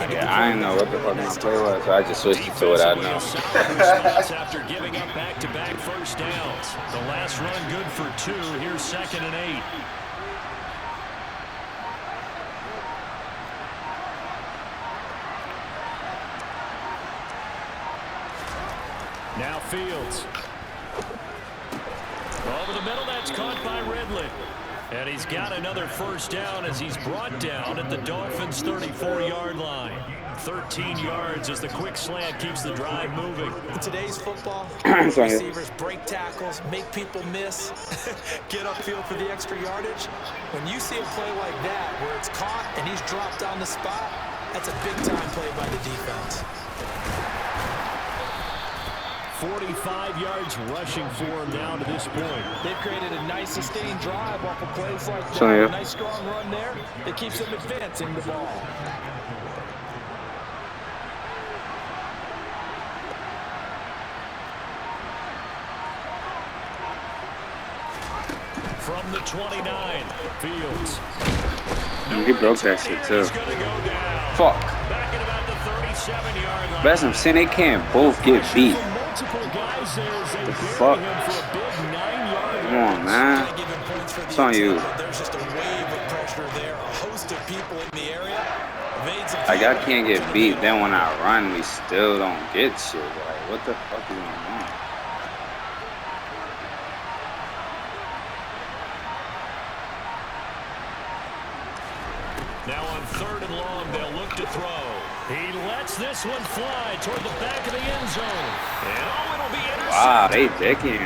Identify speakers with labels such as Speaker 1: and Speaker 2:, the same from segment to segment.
Speaker 1: Yeah, I didn't know what the fuck my play was, so I just switched it to what I know.
Speaker 2: After giving up back-to-back first downs. The last run good for 2. Here's 2nd and 8. Now Fields. Over the middle, that's caught by Ridley. And he's got another first down as he's brought down at the Dolphins' 34-yard line. 13 yards as the quick slant keeps the drive moving.
Speaker 3: In today's football, receivers break tackles, make people miss, get upfield for the extra yardage. When you see a play like that where it's caught and he's dropped on the spot, that's a big-time play by the defense.
Speaker 2: 45 yards rushing for him down to this point.
Speaker 3: They've created a nice sustained drive off of plays like that. A nice strong run there. It keeps them advancing the ball.
Speaker 2: From the 29, Fields.
Speaker 1: He broke that shit too. Fuck.
Speaker 2: Back at about the 37-yard line.
Speaker 1: That's what I'm saying. They can't both get beat. The fuck? Come on, man. It's on you.
Speaker 3: There's just a wave of pressure there. A host of people in the area.
Speaker 1: Like, I can't get beat. Then when I run, we still don't get shit. Like, what the fuck is going on?
Speaker 2: Now on 3rd and long, they'll look to throw. He lets this one fly toward the back of the end zone. And it'll be intercepted.
Speaker 1: Wow, they dicking.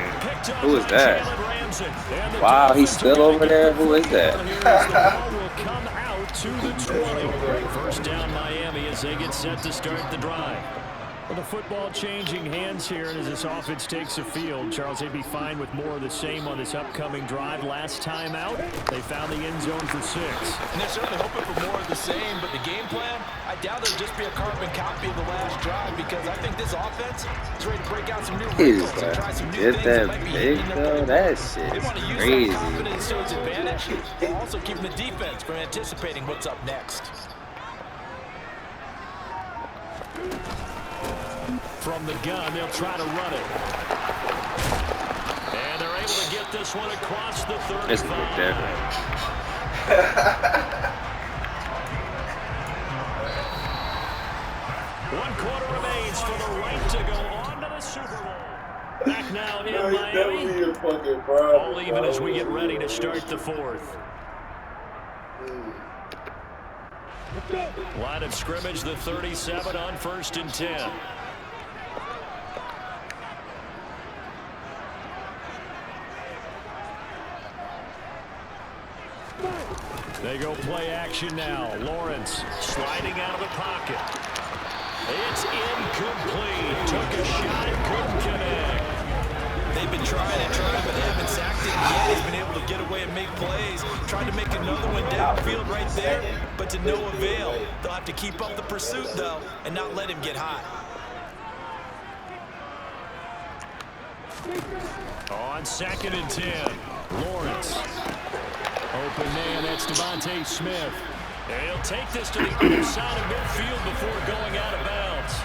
Speaker 1: Who is that? Wow, he's still over there? Who is that?
Speaker 2: The ball will come out to the 20. First down Miami as they get set to start the drive. Well, the football changing hands here as this offense takes the field. Charles, they'd be fine with more of the same on this upcoming drive. Last time out, they found the end zone for 6.
Speaker 3: And they're certainly hoping for more of the same, but the game plan, I doubt it'll just be a carbon copy of the last drive because I think this offense is ready to break out some new wrinkles and try some new things.
Speaker 1: That big, though? That shit is crazy.
Speaker 3: That confidence to its advantage, while also keeping the defense from anticipating what's up next.
Speaker 2: From the gun, they'll try to run it. And they're able to get this one across the 35.
Speaker 1: It's good there.
Speaker 2: One quarter remains for the right to go on to the Super Bowl. Back now in Miami. All even as we get ready to start the 4th. Line of scrimmage, the 37 on 1st and 10. They go play action now. Lawrence sliding out of the pocket. It's incomplete. Took a shot, couldn't connect.
Speaker 3: They've been trying and trying, but they haven't sacked him yet. He's been able to get away and make plays. Tried to make another one downfield right there, but to no avail. They'll have to keep up the pursuit, though, and not let him get hot.
Speaker 2: On 2nd and 10, Lawrence. Open man, that's Devontae Smith. And he'll take this to the other side of midfield before going out of bounds.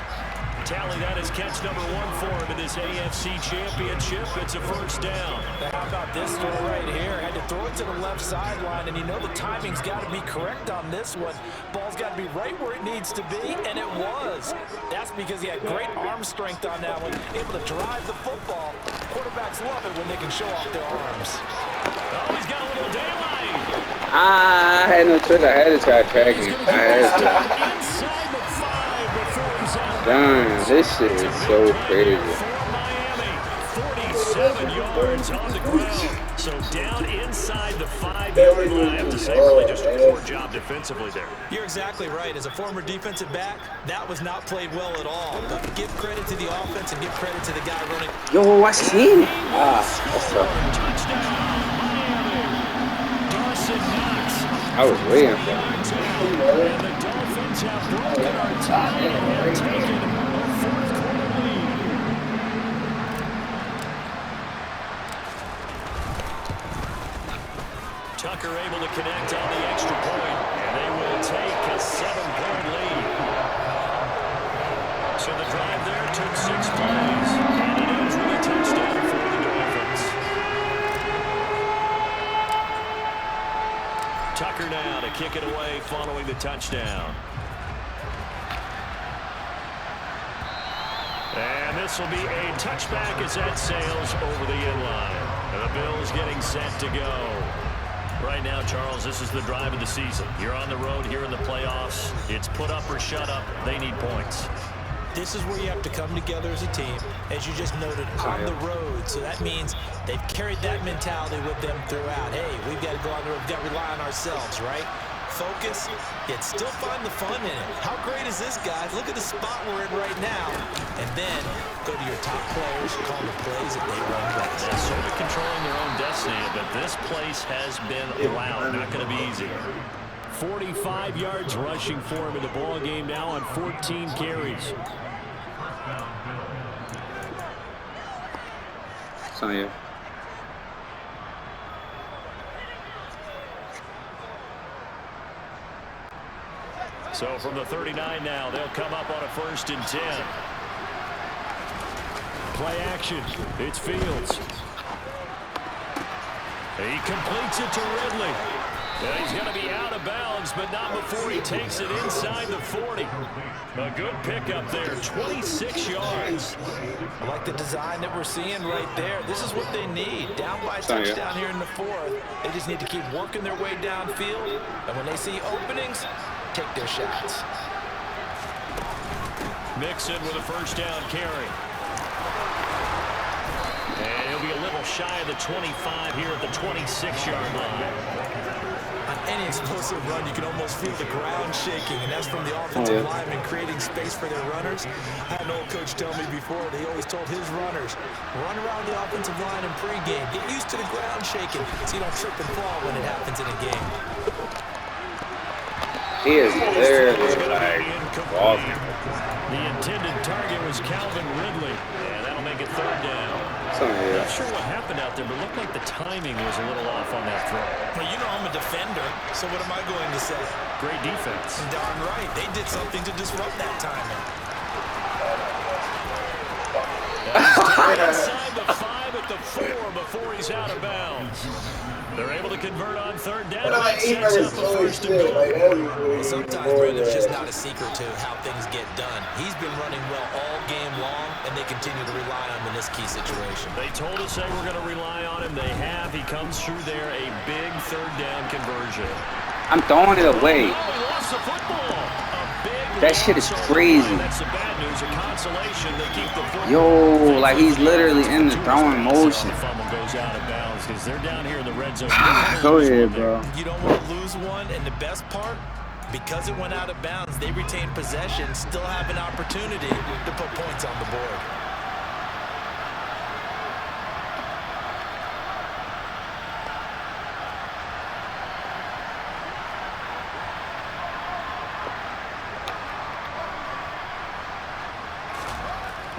Speaker 2: Tally that is catch number 1 for him in this AFC Championship. It's a first down.
Speaker 3: How about this throw right here? Had to throw it to the left sideline, and you know the timing's got to be correct on this one. Ball's got to be right where it needs to be, and it was. That's because he had great arm strength on that one, able to drive the football. Quarterbacks love it when they can show off their arms.
Speaker 2: Oh, he's got a little daylight.
Speaker 1: I had no choice. I had to try tracking. I had to.
Speaker 2: Inside the 5 before he's out.
Speaker 1: Damn, this shit is so crazy.
Speaker 2: Miami, 47 yards on the ground. So down inside the 5-yard line. I have to say, really just a poor job defensively there.
Speaker 3: You're exactly right. As a former defensive back, that was not played well at all. But give credit to the offense and give credit to the guy running.
Speaker 1: Yo, I seen it. That's up.
Speaker 2: Touchdown, Miami. Dawson Knox.
Speaker 1: I was waiting for it.
Speaker 2: And the Dolphins have broken our tie and have taken a 4th quarter lead. Tucker able to connect on the extra point, and they will take a 7-point lead. take it away following the touchdown. And this will be a touchback as that sails over the end line. And the Bills getting set to go. Right now, Charles, this is the drive of the season. You're on the road here in the playoffs. It's put up or shut up. They need points.
Speaker 3: This is where you have to come together as a team, as you just noted, on the road. So that means they've carried that mentality with them throughout. Hey, we've got to go on the road. We've got to rely on ourselves, right? Focus, yet still find the fun in it. How great is this, guys? Look at the spot we're in right now. And then go to your top players, call the plays that they run best.
Speaker 2: They're sort of controlling their own destiny, but this place has been loud. Not going to be easy. 45 yards rushing for him in the ball game now on 14 carries.
Speaker 1: It's on you.
Speaker 2: So from the 39 now, they'll come up on a 1st and 10. Play action. It's Fields. He completes it to Ridley. And he's going to be out of bounds, but not before he takes it inside the 40. A good pickup there, 26 yards.
Speaker 3: I like the design that we're seeing right there. This is what they need. Down by a touchdown here in the 4th. They just need to keep working their way downfield. And when they see openings, take their shots.
Speaker 2: Mixon with a 1st down carry. And he'll be a little shy of the 25 here at the 26-yard line.
Speaker 3: On any explosive run, you can almost feel the ground shaking, and that's from the offensive lineman creating space for their runners. I had an old coach tell me before, they always told his runners, run around the offensive line in pregame. Get used to the ground shaking so you don't trip and fall when it happens in a game.
Speaker 1: He is literally like walking.
Speaker 2: The intended target was Calvin Ridley, and that'll make it 3rd down. Not sure what happened out there, but it looked like the timing was a little off on that throw.
Speaker 3: Well, you know I'm a defender, so what am I going to say?
Speaker 2: Great defense.
Speaker 3: Darn right. They did something to disrupt that timing.
Speaker 2: Inside the 5 at the 4 before he's out of bounds. They're able to convert on 3rd down. That sets up a 1st and goal.
Speaker 3: Well, sometimes, Brandon, there's just not a secret to how things get done. He's been running well all game long, and they continue to rely on him in this key situation.
Speaker 2: They told us they were going to rely on him. They have. He comes through there, a big 3rd down conversion.
Speaker 1: I'm throwing it away.
Speaker 2: Oh, he lost the football.
Speaker 1: That shit is crazy.
Speaker 2: That's the bad news. A consolation. They keep the football.
Speaker 1: Yo, like he's literally in the throwing motion.
Speaker 2: The fumble goes out of bounds because they're down here in the red zone.
Speaker 1: Go ahead, bro.
Speaker 3: You don't want to lose one, and the best part, because it went out of bounds, they retain possession, still have an opportunity to put points on the board.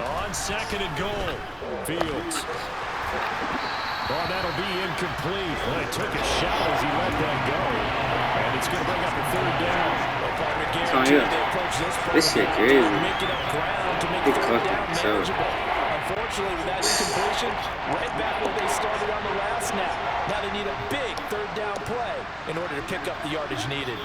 Speaker 2: On 2nd and goal, Fields. Oh, that'll be incomplete. Well, he took a shot as he let that go. And it's going to bring up a 3rd down.
Speaker 1: This shit crazy.
Speaker 3: Big Unfortunately, with that incompletion, right back where they started on the last snap. Now they need a big 3rd down play in order to pick up the yardage needed.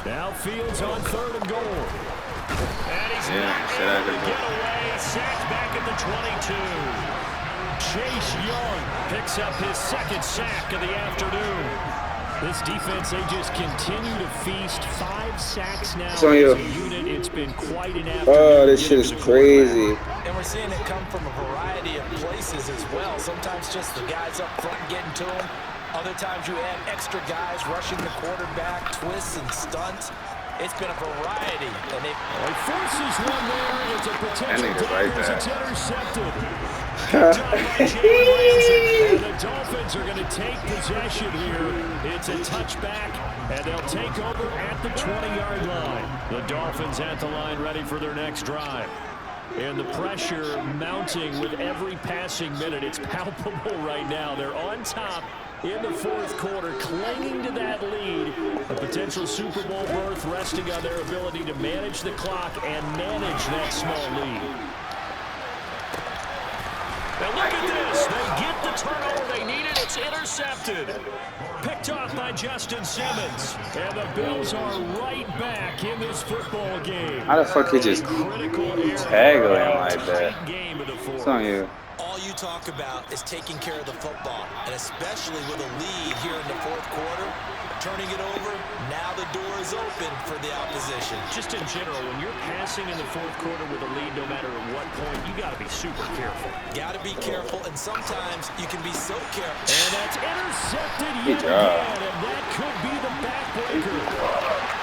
Speaker 2: Now Fields on 3rd and goal. And he's
Speaker 1: not going to
Speaker 2: get away. Sacked back at the 22. Chase Young picks up his 2nd sack of the afternoon. This defense, they just continue to feast. 5 sacks now as a unit. It's been quite an afternoon.
Speaker 1: Oh, this shit is crazy.
Speaker 3: And we're seeing it come from a variety of places as well. Sometimes just the guys up front getting to him. Other times you add extra guys rushing the quarterback, twists and stunts. It's been a variety. And he
Speaker 2: forces one there. It's a potential
Speaker 1: right
Speaker 2: it's intercepted. And the Dolphins are going to take possession here. It's a touchback, and they'll take over at the 20-yard line. The Dolphins at the line ready for their next drive. And the pressure mounting with every passing minute. It's palpable right now. They're on top in the 4th quarter, clinging to that lead. A potential Super Bowl berth resting on their ability to manage the clock and manage that small lead. And look at this. They get the turnover they needed. It's intercepted. Picked off by Justin Simmons. And the Bills are right back in this football game.
Speaker 1: How the fuck he just tackling like that? It's on you.
Speaker 3: All you talk about is taking care of the football, and especially with a lead here in the fourth quarter, turning it over, now the door is open for the opposition.
Speaker 2: Just in general, when you're passing in the fourth quarter with a lead, no matter at what point, you got to be super careful.
Speaker 3: Got to be careful, and sometimes you can be so careful.
Speaker 2: And that's intercepted yet again, and that could be the backbreaker.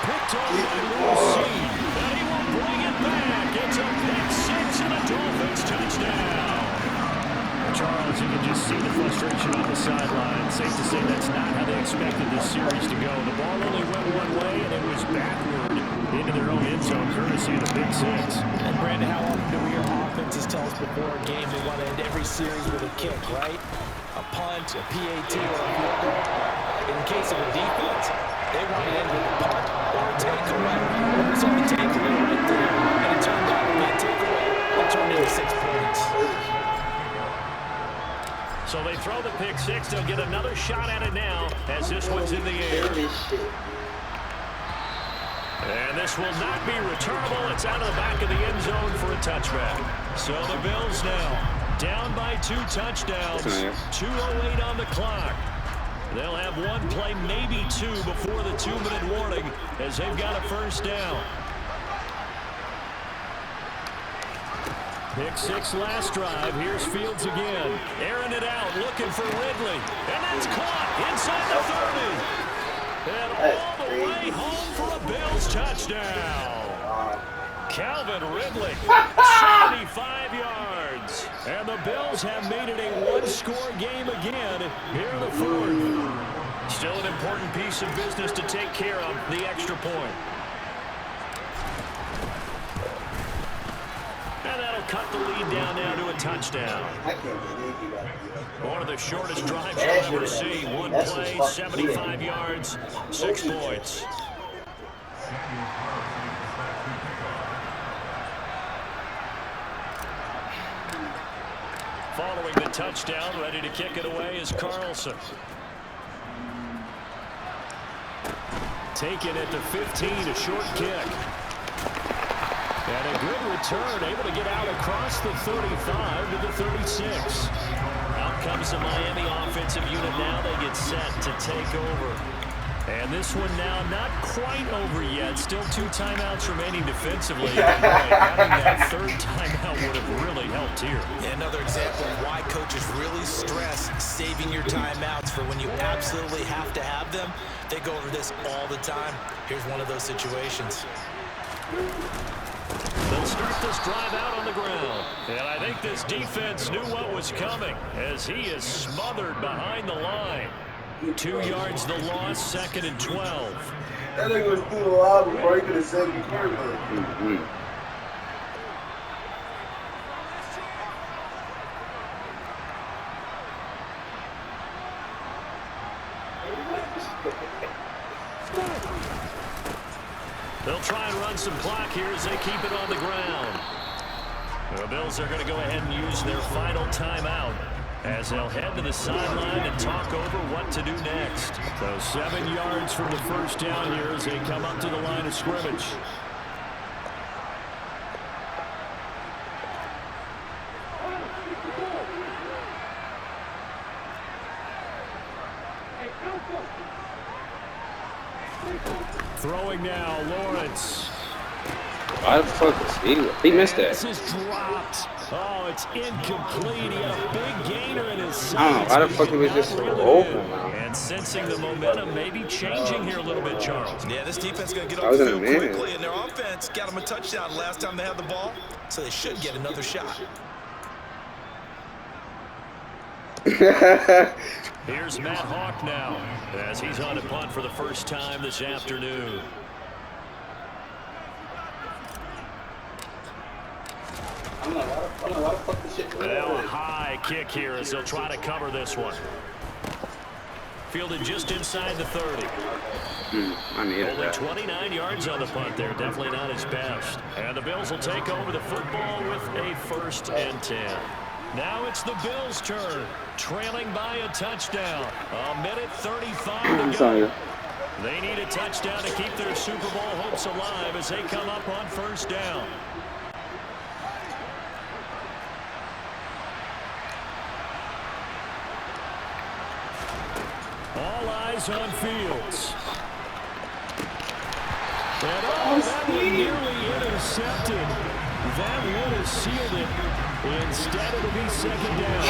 Speaker 2: Picked on by Lucy, and he will bring it back. It's a pick six and a Dolphins touchdown. Charles, you can just see the frustration on the sideline. Safe to say that's not how they expected this series to go. The ball only went one way, and it was backward into their own end zone, courtesy of the pick six.
Speaker 3: And Brandon, how often do we hear offenses tell us before a game they want to end every series with a kick, right? A punt, a PAT, or a field goal. In the case of a defense, they want to end with a punt or a takeaway. We saw the takeaway right there, and it turned out to be a takeaway that turned into 6 points.
Speaker 2: So they throw the pick six. They'll get another shot at it now as this one's in the air. And this will not be returnable. It's out of the back of the end zone for a touchback. So the Bills now down by 2 touchdowns. 2:08 on the clock. They'll have one play, maybe 2, before the 2-minute warning as they've got a first down. Pick six last drive. Here's Fields again. Airing it out, looking for Ridley. And that's caught inside the 30. And all the way home for a Bills touchdown. Calvin Ridley, 75 yards. And the Bills have made it a one-score game again here in the fourth. Still an important piece of business to take care of, the extra point. And that'll cut the lead down now to a touchdown. One of the shortest drives you'll ever see. One play, 75 yards, 6 points. Following the touchdown, ready to kick it away is Carlson. Taken at the 15, a short kick. And a good return, able to get out across the 35 to the 36. Out comes the Miami offensive unit now. They get set to take over. And this one now not quite over yet. Still 2 timeouts remaining defensively. And having that third timeout would have really helped here.
Speaker 3: Another example of why coaches really stress saving your timeouts for when you absolutely have to have them. They go over this all the time. Here's one of those situations.
Speaker 2: They'll start this drive out on the ground. And I think this defense knew what was coming as he is smothered behind the line. 2 yards the loss, 2nd and 12.
Speaker 4: That nigga was still alive before he could have said it before.
Speaker 2: They'll try and run some clock here as they keep it on the ground. The Bills are going to go ahead and use their final timeout as they'll head to the sideline and talk over what to do next. So 7 yards from the first down here as they come up to the line of scrimmage. Throwing now, Lawrence.
Speaker 1: Why the fuck is he? He missed that.
Speaker 2: This is dropped. Oh, it's incomplete. He had a big gainer in his sights.
Speaker 1: I don't know why the fuck he was just so open, man.
Speaker 2: And sensing the momentum maybe changing here a little bit, Charles.
Speaker 3: Yeah, this defense going to get off the field quickly, and their offense got them a touchdown last time they had the ball, so they should get another shot.
Speaker 2: Here's Matt Hawk now as he's on a punt for the first time this afternoon. Well, a high kick here as they'll try to cover this one. Fielded just inside the 30.
Speaker 1: I needed
Speaker 2: Only
Speaker 1: that.
Speaker 2: 29 yards on the punt there. Definitely not his best. And the Bills will take over the football with a 1st and 10. Now it's the Bills' turn, trailing by a touchdown. 1:35 to go. They need a touchdown to keep their Super Bowl hopes alive as they come up on first down. All eyes on Fields. And that one nearly intercepted. That would have sealed it. Instead, it'll be second down.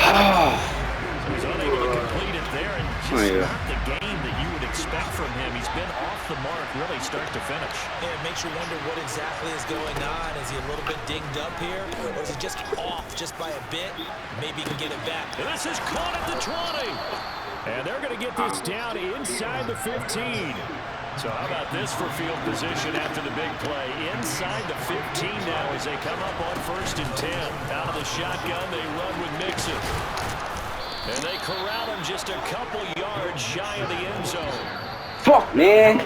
Speaker 2: He's unable to complete it there, and just not the game that you would expect from him. He's been off the mark, really, start to finish.
Speaker 3: Yeah, it makes you wonder what exactly is going on. Is he a little bit dinged up here, or is he just off just by a bit? Maybe he can get it back.
Speaker 2: And this is caught at the 20. And they're going to get this down inside the 15. So how about this for field position after the big play? Inside the 15 now as they come up on 1st and 10. Out of the shotgun, they run with Mixon. And they corral him just a couple yards shy of the end zone.
Speaker 1: Fuck, man.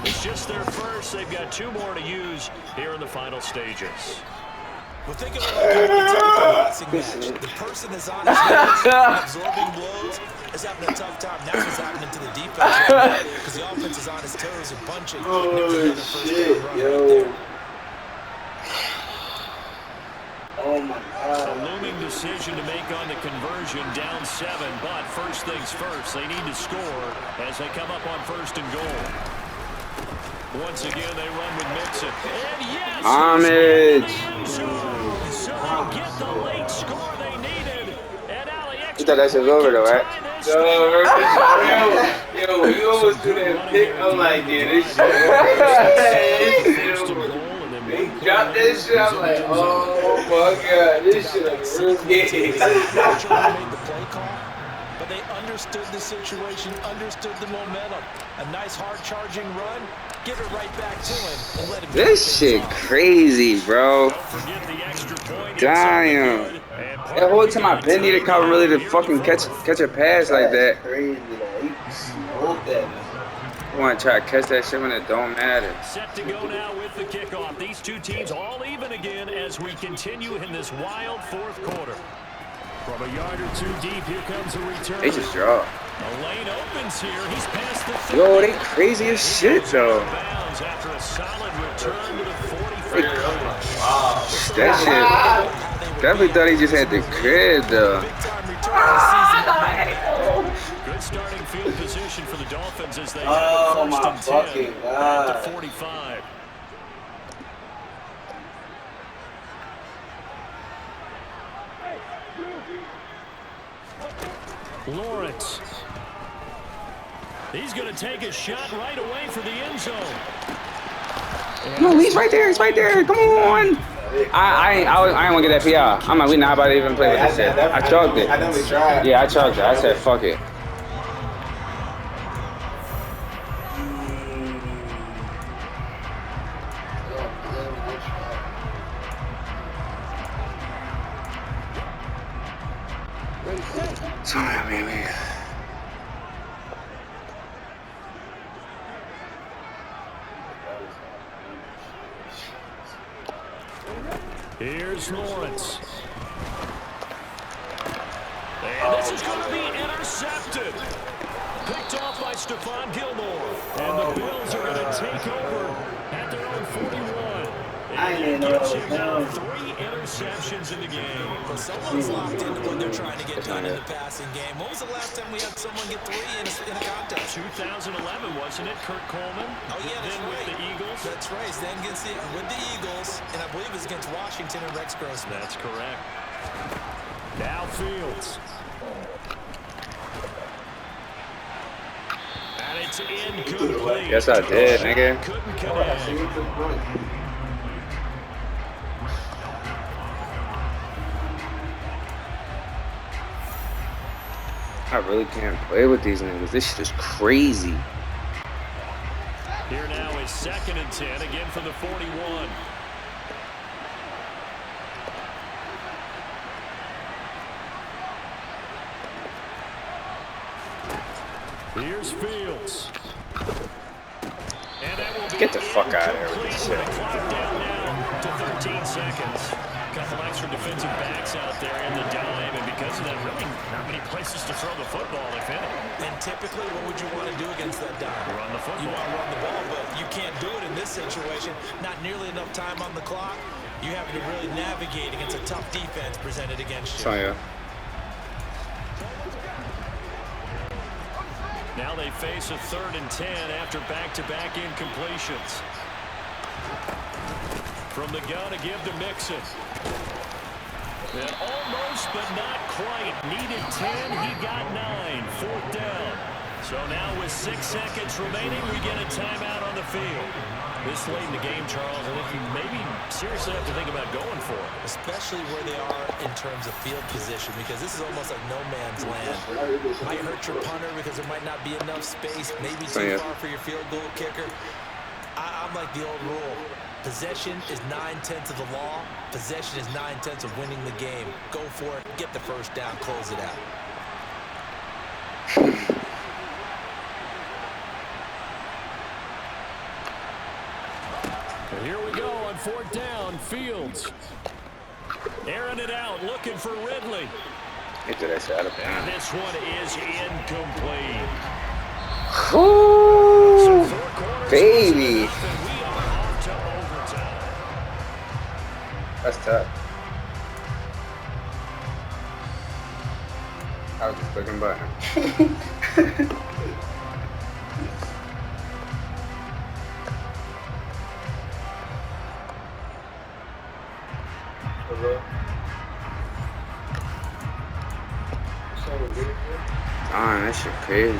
Speaker 2: It's just their first. They've got 2 more to use here in the final stages.
Speaker 3: Well, think of it like a typical boxing match. The person is on his knees, absorbing blows, is having a tough time. That's what's happening to the defense because the offense is on his toes and punching.
Speaker 4: Oh, shit, yo. Oh, my God.
Speaker 2: A looming decision to make on the conversion, down 7. But first things first, they need to score as they come up on 1st and goal. Once again, they run with Mixon. And yes,
Speaker 1: Homage.
Speaker 2: So they get the late score they needed. And Ali
Speaker 1: You thought that shit was over though, right?
Speaker 4: Yo, you almost do that pick. I'm like, yeah, this shit. They dropped that shit. I'm like, oh my God, this shit is real game.
Speaker 3: But they understood the situation, understood the momentum. A nice hard-charging run. Give it right back to him and let him.
Speaker 1: This shit crazy, bro. Damn. That whole time I been need to cover really to fucking catch a pass like that.
Speaker 4: Crazy, like,
Speaker 1: I want to try to catch that shit when it don't matter.
Speaker 2: Set to go now with the kickoff. These two teams all even again as we continue in this wild 4th quarter. From a yard or 2 deep, here comes a return.
Speaker 1: They just draw.
Speaker 2: A lane opens here. He's past the 30.
Speaker 1: Yo, they crazy as shit though.
Speaker 2: After a solid return to the 45.
Speaker 4: wow.
Speaker 1: That shit. Definitely thought he just had the crib though.
Speaker 2: Good starting field position for the Dolphins as they
Speaker 4: Oh
Speaker 2: have
Speaker 4: my
Speaker 2: 1st and 10
Speaker 4: fucking God.
Speaker 2: at the 45. Lawrence. He's going to take a shot right away for the end zone.
Speaker 1: No, he's right there. He's right there. Come on. I ain't want to get that PR. I'm like, we not about to even play with this shit. I chalked it.
Speaker 4: I know we tried.
Speaker 1: Yeah, I chalked it. I said, fuck it. Sorry, man.
Speaker 2: Here's Lawrence. And this is going to be intercepted. Picked off by Stephon Gilmore. And the Bills are going to take over at their own 41. And it gives you now 3 interceptions in the game.
Speaker 3: Well, someone's locked into what they're trying to get done in the passing game. When was the last time we had someone get 3 in a contest?
Speaker 2: 2011, wasn't it? Kurt Coleman.
Speaker 3: Oh, yeah, that's
Speaker 2: then
Speaker 3: right.
Speaker 2: With the Eagles.
Speaker 3: That's right. Then with the Eagles, and I believe it was against Washington and Rex Grossman.
Speaker 2: That's correct. Now Fields. And it's incomplete.
Speaker 1: Yes, I did, nigga.
Speaker 2: Couldn't connect.
Speaker 1: I really can't play with these niggas. This shit is crazy.
Speaker 2: Here now is 2nd and 10, again from the 41. Here's Fields. And that will be
Speaker 1: Get the fuck out of here with this shit.
Speaker 2: Clock down now to 13 seconds. Couple defensive backs out there in the dime, and because of that, really not many places to throw the football, if any.
Speaker 3: And typically, what would you want to do against that dime?
Speaker 2: Run the football.
Speaker 3: You want to run the ball, but you can't do it in this situation. Not nearly enough time on the clock. You have to really navigate against a tough defense presented against you.
Speaker 1: So, yeah.
Speaker 2: Now they face a 3rd and 10 after back-to-back incompletions. From the gun to give to Mixon. And almost, but not quite. Needed 10, he got 9. 4th down. So now with 6 seconds remaining, we get a timeout on the field. This late in the game, Charles, I think you maybe seriously have to think about going for it.
Speaker 3: Especially where they are in terms of field position, because this is almost like no man's land. Might hurt your punter because there might not be enough space, maybe too far for your field goal kicker. I'm like the old rule. Possession is 9/10 of the law. Possession is 9/10 of winning the game. Go for it. Get the first down. Close it out.
Speaker 2: Here we go on 4th down. Fields. Airing it out. Looking for Ridley.
Speaker 1: Get to that side of
Speaker 2: And this one is incomplete.
Speaker 1: Ooh, baby. That's tough. I was just clicking button. Darn, that shit crazy.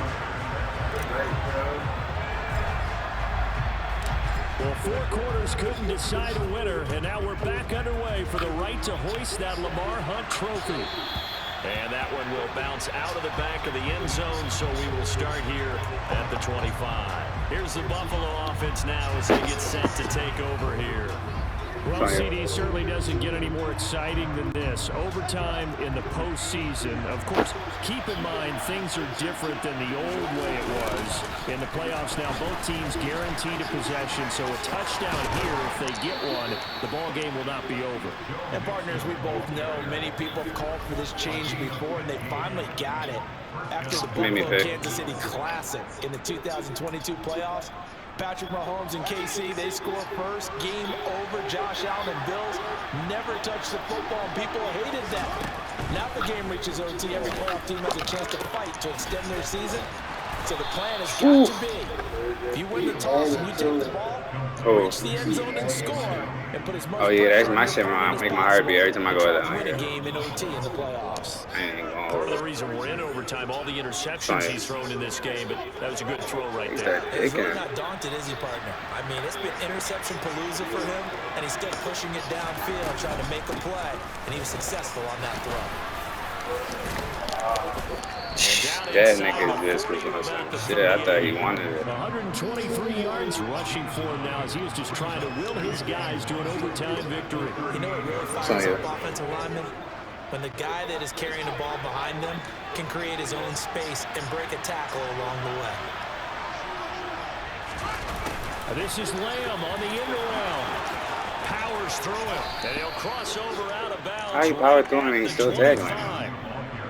Speaker 2: Well, 4 quarters couldn't decide a winner, and now we're back underway for the right to hoist that Lamar Hunt trophy. And that one will bounce out of the back of the end zone, so we will start here at the 25. Here's the Buffalo offense now as they get set to take over here. Well, CD certainly doesn't get any more exciting than this. Overtime in the postseason. Of course, keep in mind things are different than the old way it was. In the playoffs now, both teams guaranteed a possession, so a touchdown here, if they get one, the ball game will not be over.
Speaker 3: And partners, we both know many people have called for this change before, and they finally got it after the Buffalo-Kansas City Classic in the 2022 playoffs. Patrick Mahomes and KC, they score first. Game over. Josh Allen and Bills never touched the football. People hated that. Now the game reaches OT. Every playoff team has a chance to fight to extend their season. So the plan has got to be, if you win the toss and you take the ball, reach the end zone and score, and put as much
Speaker 1: that's my shit, man. Make my heart beat every time I go down.
Speaker 3: Win a game in OT in the playoffs.
Speaker 1: I ain't going
Speaker 2: Part of the reason we're in overtime, all the interceptions he's thrown in this game, but that was a good throw right there.
Speaker 3: He's really not daunted, is he, partner? I mean, it's been interception palooza for him, and he's still pushing it downfield, trying to make a play, and he was successful on that throw.
Speaker 1: That nigga just was on some shit. I thought he wanted it.
Speaker 2: 123 yards rushing for him now as he was just trying to will his guys to an overtime victory.
Speaker 3: You know what really fires up offensive linemen? When the guy that is carrying the ball behind them can create his own space and break a tackle along the way.
Speaker 2: This is Lamb on the end around. Powers through it, and he'll cross over out of bounds.
Speaker 1: How you power through him and he's still tackling?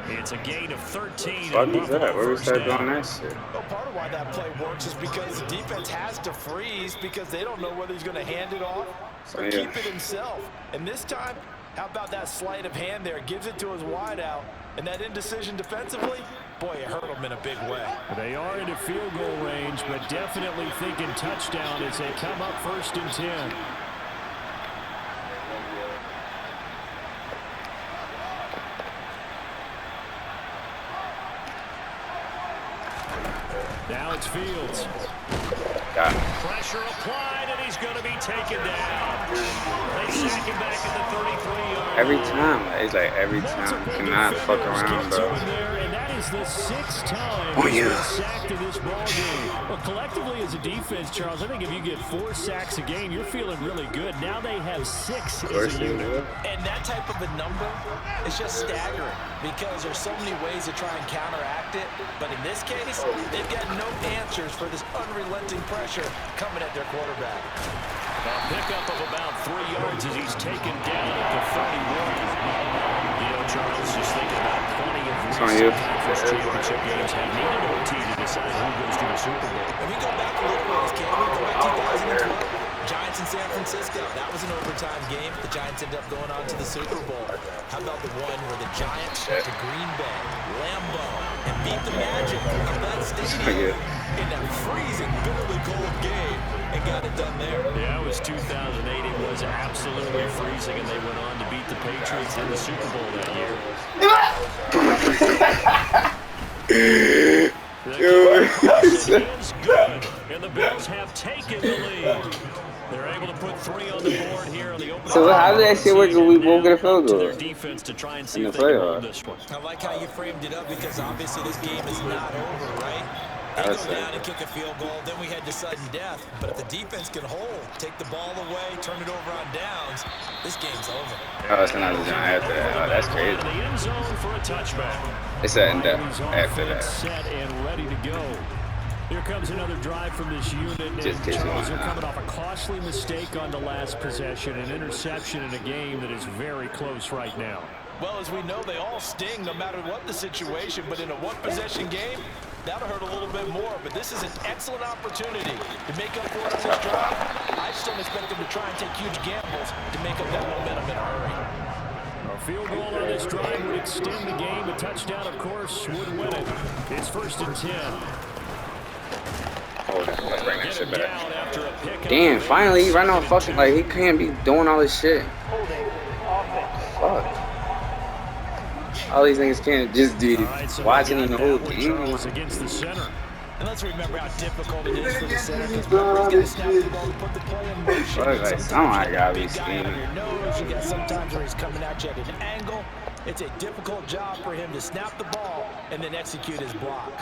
Speaker 2: It's a gain of 13.
Speaker 1: What is that? Where we start doing that shit?
Speaker 3: Well, part of why that play works is because the defense has to freeze because they don't know whether he's going to hand it off or keep it himself. And this time, how about that sleight of hand there? Gives it to his wideout. And that indecision defensively, boy, it hurt him in a big way.
Speaker 2: They are into field goal range, but definitely thinking touchdown as they come up 1st and 10. Now it's Fields. Pressure applied, and he's going to be taken down. They sack him back at the 33-yard.
Speaker 1: Every time. It's like every time. Cannot fuck around, bro.
Speaker 2: And that is the 6th time he's been sacked in this ball game. Well, collectively as a defense, Charles, I think if you get 4 sacks a game, you're feeling really good. Now they have 6 as a unit.
Speaker 3: And that type of a number is just staggering because there's so many ways to try and counteract it. But in this case, they've got no answers for this unrelenting pressure coming at their quarterback.
Speaker 2: A pickup of about 3 yards as he's taken down at the 31. Recent conference championship games have needed OT to decide who goes to the Super Bowl.
Speaker 3: And we go back a little ways, can we? Go back 2012. Giants in San Francisco. That was an overtime game. The Giants ended up going on to the Super Bowl. How about the one where the Giants went to Green Bay, Lambeau, and beat the Magic of that stadium in that freezing, bitterly cold game and got it done there?
Speaker 2: Yeah, it was 2008. It was absolutely freezing, and they went on to beat the Patriots in the Super Bowl that year. The is good, and the Bills have taken the lead. They're able to put 3 on the board here on the opening.
Speaker 1: So how did that shit work when we both get a field goal?
Speaker 2: Their defense to try and see if they can hold this one.
Speaker 3: I like how you framed it up because obviously this game is not over, right? They go down and kick a field goal, then we head to sudden death. But if the defense can hold, take the ball away, turn it over on downs, this game's over.
Speaker 1: Oh, it's another giant after that. Oh, that's crazy.
Speaker 2: The end zone for a touchback.
Speaker 1: It's sudden death after that.
Speaker 2: Set and ready to go. Here comes another drive from this unit. And Charles, they're coming off a costly mistake on the last possession, an interception in a game that is very close right now.
Speaker 3: Well, as we know, they all sting no matter what the situation, but in a one-possession game, that'll hurt a little bit more. But this is an excellent opportunity to make up for it on this drive. I just don't expect them to try and take huge gambles to make up that momentum in a hurry.
Speaker 2: A field goal on this drive would extend the game. A touchdown, of course, would win it. It's 1st and 10.
Speaker 1: Oh, let's bring that shit back. Damn, finally he run on fucking, like, he can't be doing all this shit. Fuck. All these niggas can't just do watching in the whole game.
Speaker 2: Against the center.
Speaker 3: And let's remember how difficult it is for the center because remember he's got to snap the ball to put the play in motion.
Speaker 1: Like, somebody gotta be scheming.
Speaker 3: You got sometimes where he's coming at you at an angle. It's a difficult job for him to snap the ball and then execute his block.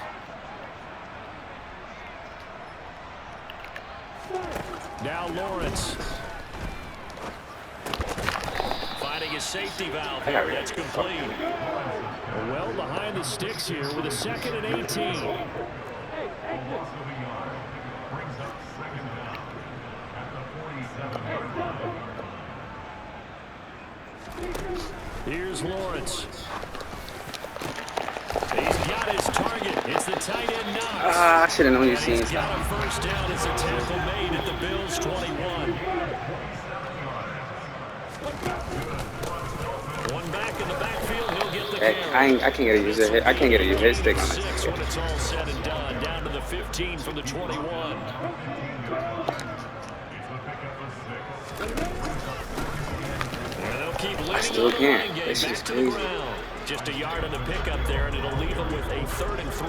Speaker 2: Now Lawrence. Finding his safety valve here. That's complete. Well behind the sticks here with a 2nd and 18. Here's Lawrence. He's got his target. It's the tight end Knox.
Speaker 1: I should have known you seen
Speaker 2: He's got a first down as a tackle made at the Bills 21. One back in the backfield, he'll get the carry.
Speaker 1: I can't get a user hit. I can't get a hit stick on this.
Speaker 2: When it's all said and done, down to the 15 from the 21.
Speaker 1: I still can't. This is crazy.
Speaker 2: Just a yard on the pickup there, and it'll leave them with a 3rd and 3.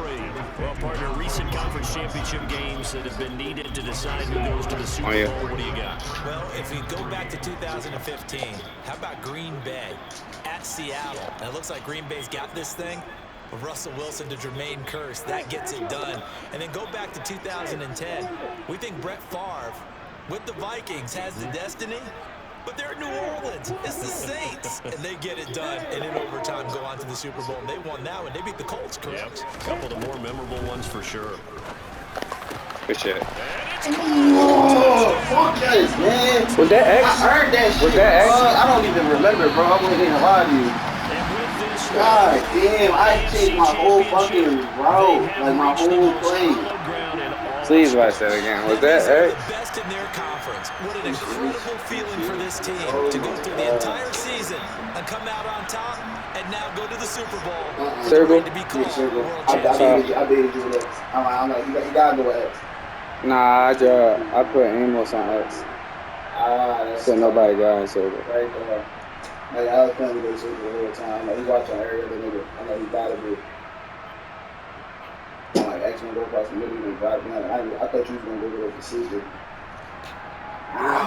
Speaker 2: Well, partner, recent conference championship games that have been needed to decide who goes to the Super Bowl. What do you got?
Speaker 3: Well, if we go back to 2015, how about Green Bay at Seattle? And it looks like Green Bay's got this thing. With Russell Wilson to Jermaine Kearse, that gets it done. And then go back to 2010. We think Brett Favre with the Vikings has the destiny. But they're in New Orleans. It's the Saints. And they get it done. And in overtime, go on to the Super Bowl. And they won that one. They beat the Colts, correct?
Speaker 2: Yep. A couple of the more memorable ones for sure.
Speaker 1: Good shit.
Speaker 4: Oh, fuck this, man.
Speaker 1: Was that X?
Speaker 4: I heard that shit.
Speaker 1: Was that X?
Speaker 4: I don't even remember, bro. I wasn't even lie to you. God damn, I changed my whole fucking route. Like, my whole play.
Speaker 1: Please watch that again. Was that X?
Speaker 3: The best in their conference. What an incredible feeling for this team to go through the entire season and come out on top and now go to the Super Bowl.
Speaker 1: Circle?
Speaker 3: To be called
Speaker 4: Circle.
Speaker 3: world
Speaker 4: I
Speaker 3: champion.
Speaker 4: did you with X. I'm like, you gotta go with X.
Speaker 1: Nah, I put Amos on X.
Speaker 4: That's
Speaker 1: So nobody got in circle.
Speaker 4: right there. Like, I was playing with this circle the whole time. Like, he watching every other nigga. I know he gotta be. I'm like, X gonna go across the middle and drive down. I thought you was gonna go get a decision.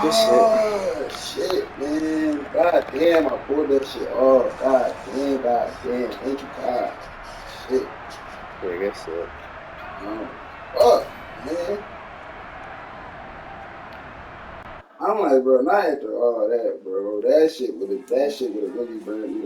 Speaker 1: Good shit.
Speaker 4: Shit, man. God damn, I pulled that shit off. God damn. Thank you, God. Shit.
Speaker 1: Yeah, good shit.
Speaker 4: Fuck, man. I'm like, bro, not after all that, bro. That shit would have really burned me.